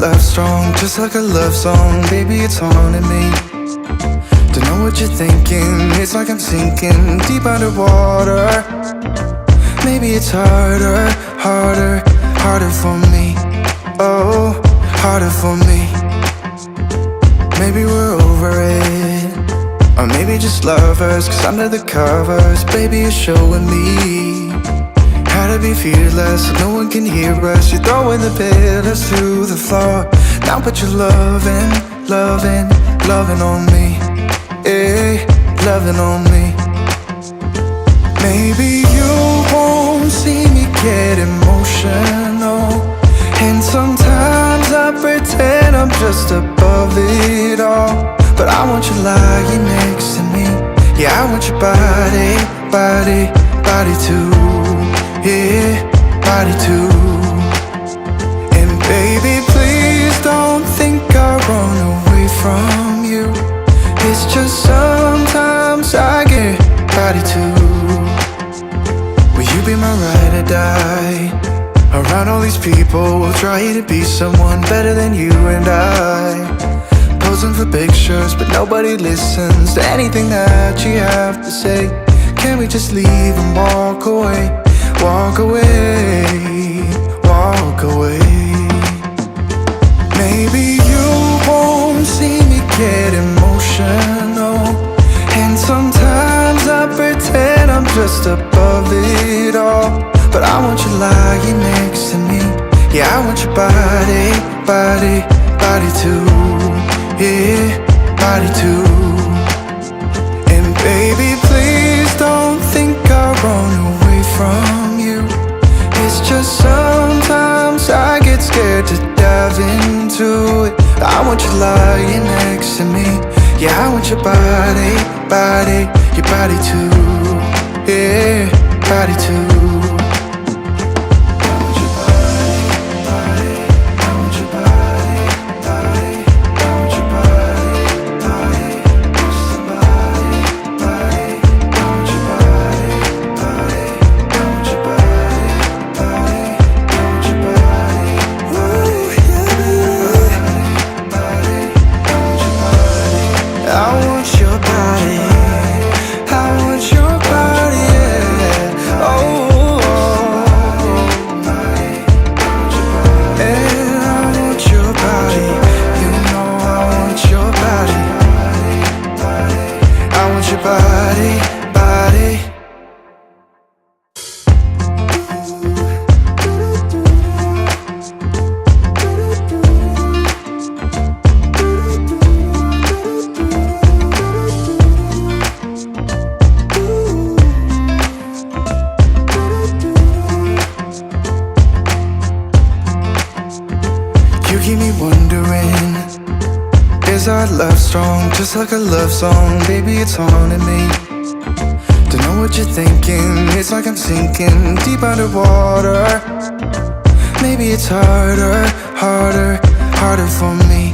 love strong, just like a love song. Baby, it's haunting me. Don't know what you're thinking. It's like I'm sinking deep underwater. Maybe it's harder, harder, harder for me. Oh, harder for me. Maybe we're over it, or maybe just lovers. Cause under the covers, baby, you're showing me how to be fearless so no one can hear us. You're throwing the pillars through the floor. Now put your loving, loving, loving on me. Yeah, loving on me. Maybe you won't see me get emotional, and sometimes I pretend I'm just above it all. But I want you lying next to me. Yeah, I want your body, body, body too. Yeah, body too. And baby, please don't think I run away from you. It's just sometimes I get body too. Will you be my ride or die? Around all these people, we'll try to be someone better than you and I. Posing for pictures, but nobody listens to anything that you have to say. Can we just leave and walk away? Walk away, walk away. Maybe you won't see me get emotional, and sometimes I pretend I'm just above it all. But I want you lying next to me. Yeah, I want your body, body, body too. Yeah, body too. And baby, please don't think I run away from you. It's just sometimes I get scared to dive into it. I want you lying next to me. Yeah, I want your body, body, your body too. Yeah, body too. Just like a love song, baby, it's haunting me. Don't know what you're thinking. It's like I'm sinking deep underwater. Maybe it's harder, harder, harder for me.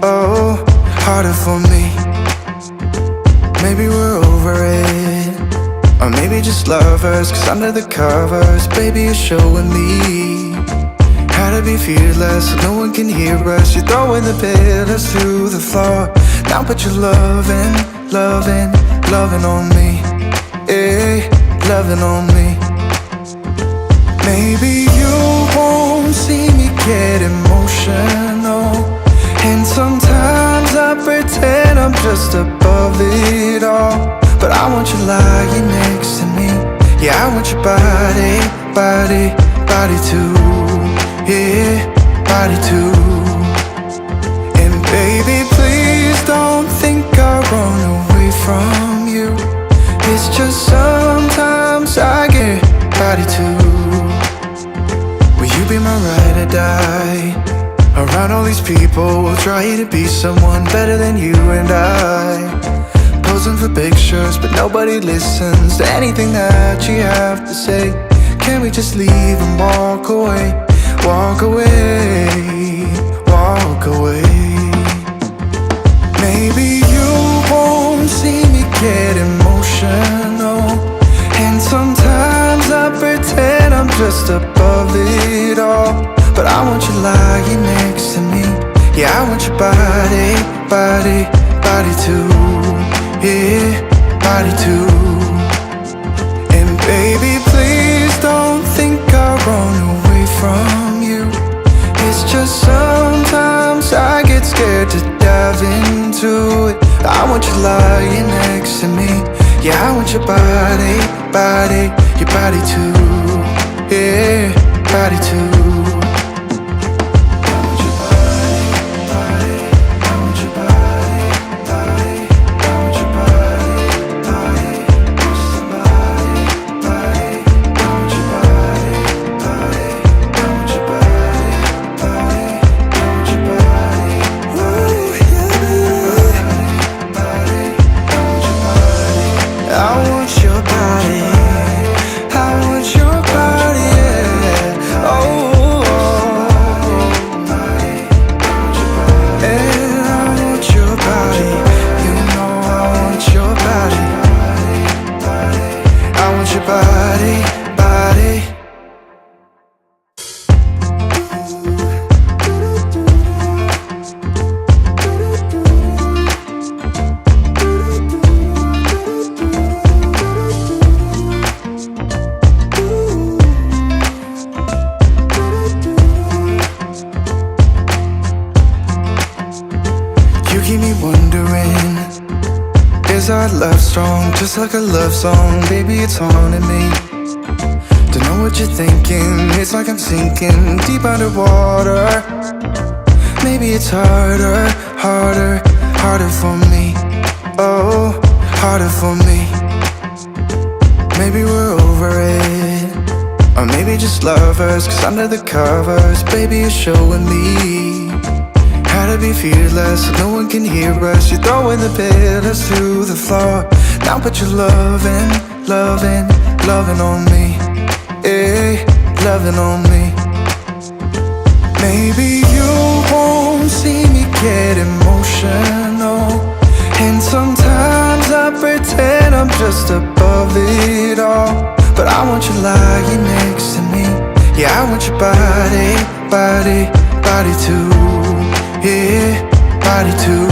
Oh, harder for me. Maybe we're over it, or maybe just lovers. Cause under the covers, baby, you're showing me how to be fearless so no one can hear us. You're throwing the pillars through the floor. Now put your loving, loving, loving on me. Yeah, loving on me. Maybe you won't see me get emotional, and sometimes I pretend I'm just above it all. But I want you lying next to me. Yeah, I want your body, body, body too. Yeah, body too. And baby, please don't think I run away from you. It's just sometimes I get body too. Will you be my ride or die? Around all these people, we'll try to be someone better than you and I. Posing for pictures, but nobody listens to anything that you have to say. Can we just leave and walk away? Walk away, walk away. Maybe you won't see me get emotional, and sometimes I pretend I'm just above it all. But I want you lying next to me. body, body, body too. Yeah, body too. And baby, please don't think I'll run away from you. It's just sometimes I get scared to dive into it. I want you lying next to me. Yeah, I want your body, body, your body too. Yeah, body too. Just like a love song, baby, it's haunting me. Don't know what you're thinking, it's like I'm sinking deep underwater. Maybe it's harder, harder, harder for me. Oh, harder for me. Maybe we're over it, or maybe just lovers, cause under the covers, baby, you're showing me how to be fearless, so no one can hear us. You're throwing the pillars through the floor. Now put your loving, loving, loving on me. Eh, loving on me. Maybe you won't see me get emotional, and sometimes I pretend I'm just above it all. But I want you lying next to me. Yeah, I want your body, body, body too. Yeah, body too.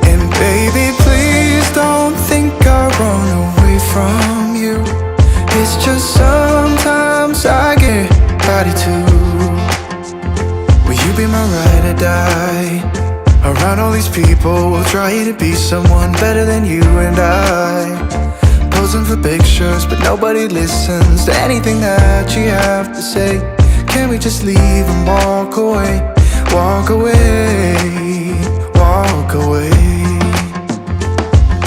And baby, please don't think I'll run away from you. It's just sometimes I get body too. Will you be my ride or die? Around all these people, we'll try to be someone better than you and I. Posing for pictures, but nobody listens to anything that you have to say. Can we just leave and walk away? Walk away, walk away.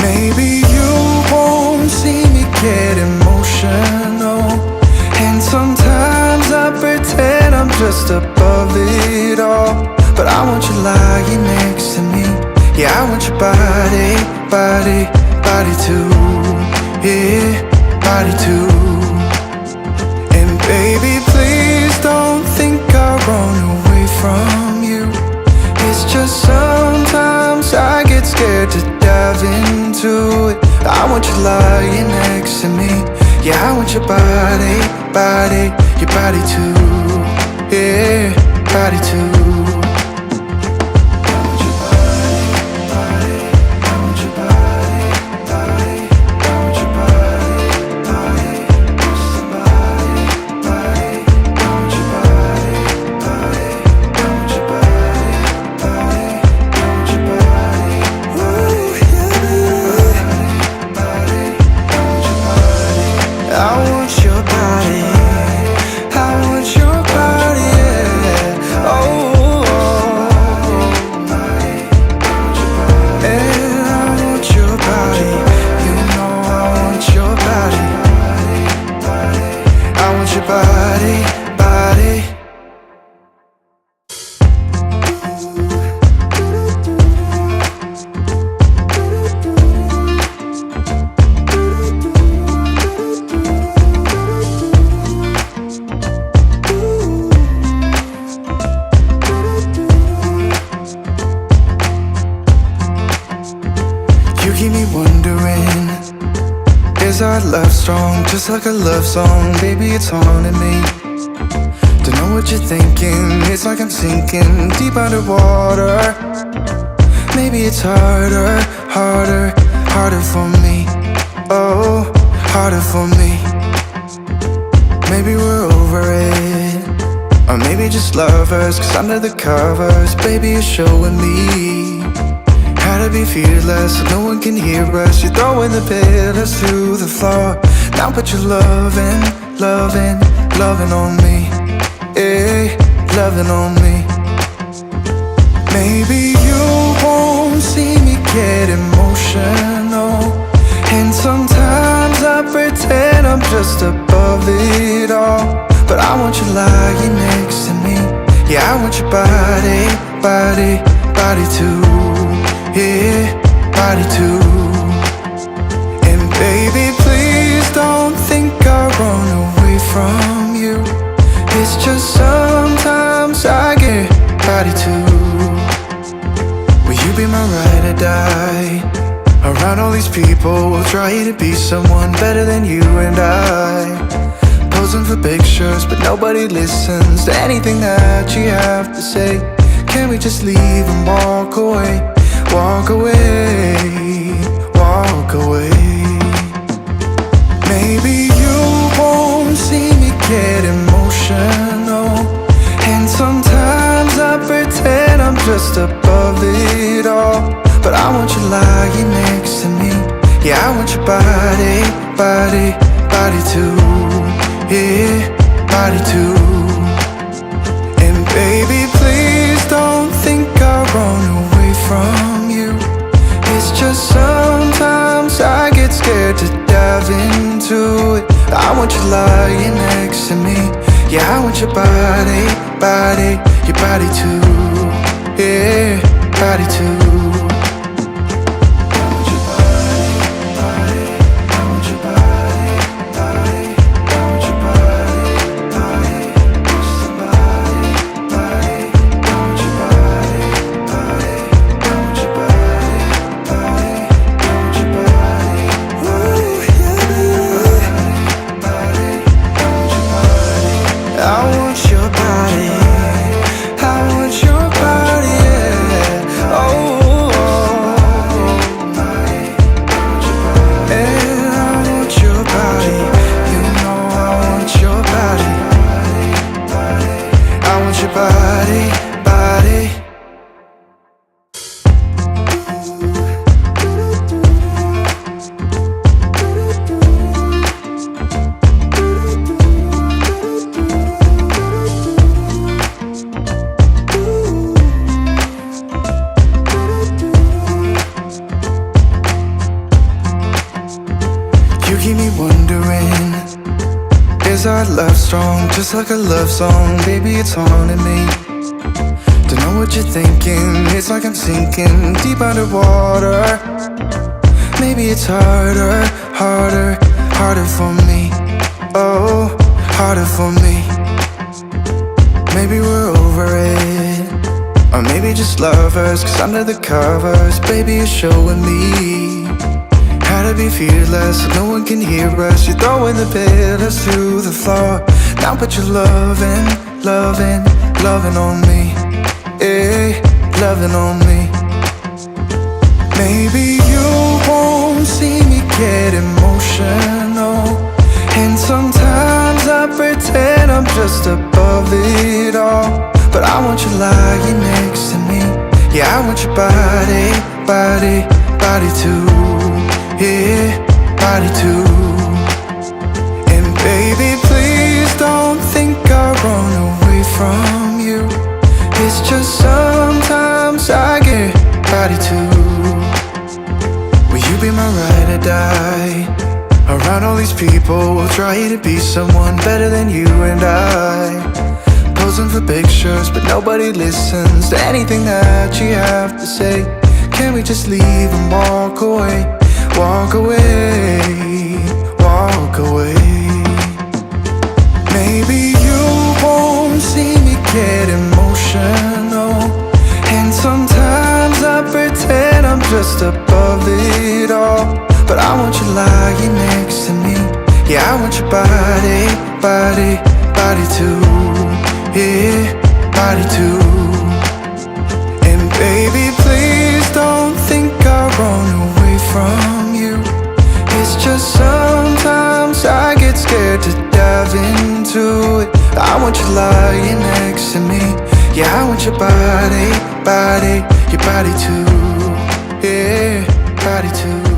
Maybe you won't see me get emotional, and sometimes I pretend I'm just above it all. But I want you lying next to me. Yeah, I want your body, body, body too. Yeah, body too. And baby, please don't think I'll run away from you. It's just sometimes I get scared to dive into it. I want you lying next to me. Yeah, I want your body, body, your body too. Yeah, body too. Just like a love song, baby, it's haunting me. Don't know what you're thinking. It's like I'm sinking deep underwater. Maybe it's harder, harder, harder for me. Oh, harder for me. Maybe we're over it, or maybe just lovers. Cause under the covers, baby, you're showing me how to be fearless so no one can hear us. You're throwing the pillars through the floor. Now put your loving, loving, loving on me. Eh, loving on me. Maybe you won't see me get emotional, and sometimes I pretend I'm just above it all. But I want you lying next to me. Yeah, I want your body, body, body too. Yeah, body too. And baby, please don't think I run away from you. It's just sometimes I get body too. Will you be my ride or die? Around all these people, we'll try to be someone better than you and I. Posing for pictures, but nobody listens to anything that you have to say. Can we just leave and walk away? Walk away, walk away. Maybe you won't see me get emotional, and sometimes I pretend I'm just above it all. But I want you lying next to me. Yeah, I want your body, body, body too. Yeah, body too. And baby, please don't think I run away from you. It's just sometimes I get scared to dive into it. I want you lying next to me. Yeah, I want your body, body, your body too. Yeah, body too. Just like a love song, baby, it's haunting me. Don't know what you're thinking. It's like I'm sinking deep underwater. Maybe it's harder, harder, harder for me. Oh, harder for me. Maybe we're over it, or maybe just lovers. Cause under the covers, baby, you're showing me how to be fearless so no one can hear us. You're throwing the pillars through the floor. Now put your loving, loving, loving on me. Eh, loving on me. Maybe you won't see me get emotional, and sometimes I pretend I'm just above it all. But I want you lying next to me. Yeah, I want your body, body, body too. Yeah, body too. And baby, please don't think I run away from you. It's just sometimes I get body too. Will you be my ride or die? Around all these people, we'll try to be someone better than you and I. Posing for pictures, but nobody listens to anything that you have to say. Can we just leave and walk away? Walk away, walk away. Maybe you won't see me get emotional, and sometimes I pretend I'm just above it all. But I want you lying next to me. Yeah, I want your body, body, body too. yeah, body too. And baby, please don't think I'll run away from you. It's just sometimes I get scared to dive into it. I want you lying next to me. Yeah, I want your body, your body too. Yeah, body too.